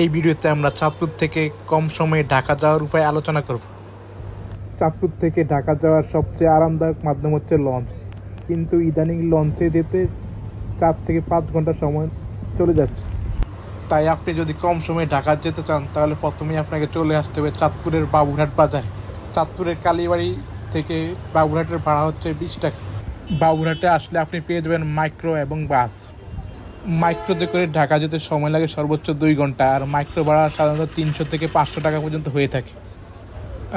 এই ভিডিওতে আমরা চাঁদপুর থেকে কম সময়ে ঢাকা যাওয়ার উপায় আলোচনা করব। চাঁদপুর থেকে ঢাকা যাওয়ার সবচেয়ে আরামদায়ক মাধ্যম হচ্ছে লঞ্চ, কিন্তু ইদানিং লঞ্চে যেতে 4 থেকে 5 ঘন্টা সময় চলে যাচ্ছে। তাই আপনি যদি কম সময়ে ঢাকা যেতে চান তাহলে প্রথমেই আপনাকে চলে আসতে হবে চাঁদপুরের বাবুরহাট বাজারে। চাঁদপুরের কালীবাড়ি থেকে বাবুরহাটের ভাড়া হচ্ছে 20 টাকা। বাবুরহাটে আসলে আপনি পেয়ে যাবেন মাইক্রো এবং বাস। মাইক্রোতে করে ঢাকা যেতে সময় লাগে সর্বোচ্চ 2 ঘন্টা, আর মাইক্রো ভাড়া সাধারণত 300 থেকে 500 টাকা পর্যন্ত হয়ে থাকে।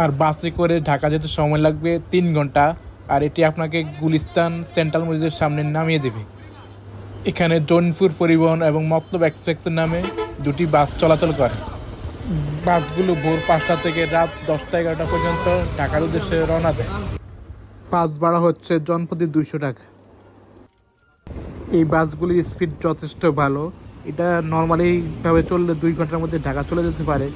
আর বাসে করে ঢাকা যেতে সময় লাগবে 3 ঘন্টা, আর এটি আপনাকে গুলিস্তান সেন্ট্রাল মসজিদের সামনে নামিয়ে দেবে। এখানে জৌনপুর পরিবহন এবং মতলব এক্সপ্রেসের নামে 2টি বাস চলাচল করে। বাসগুলো ভোর 5টা থেকে রাত 10টা-11টা পর্যন্ত ঢাকার উদ্দেশ্যে রওনা দেয়। বাস ভাড়া হচ্ছে জনপ্রতি 200 টাকা। এই বাসগুলির স্পিড যথেষ্ট ভালো। এটা নর্মালিভাবে চললে 2 ঘন্টার মধ্যে ঢাকা চলে যেতে পারে,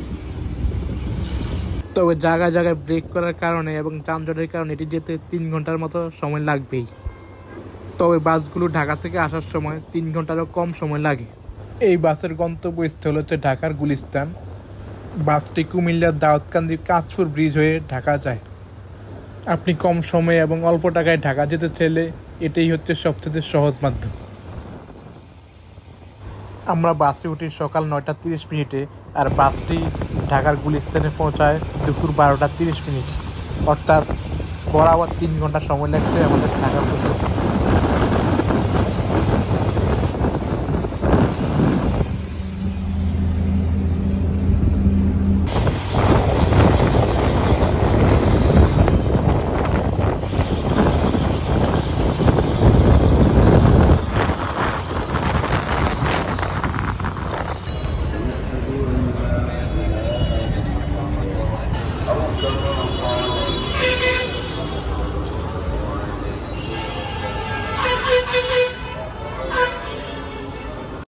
তবে জায়গায় জায়গায় ব্রেক করার কারণে এবং যানজটের কারণে এটি যেতে 3 ঘন্টার মতো সময় লাগবেই। তবে বাসগুলো ঢাকা থেকে আসার সময় 3 ঘন্টারও কম সময় লাগে। এই বাসের গন্তব্যস্থল হচ্ছে ঢাকার গুলিস্তান। বাসটি কুমিল্লার দাউদকান্দি কাঁচপুর ব্রিজ হয়ে ঢাকা যায়। আপনি কম সময়ে এবং অল্প টাকায় ঢাকা যেতে চাইলে এটাই হচ্ছে সবচেয়ে সহজ মাধ্যম। আমরা বাসে উঠি সকাল 9টা 30 মিনিটে, আর বাসটি ঢাকার গুলিস্তানে পৌঁছায় দুপুর 12টা 30 মিনিট, অর্থাৎ বরাবর 3 ঘন্টা সময় লাগছে আমাদের ঢাকা পৌঁছাতে।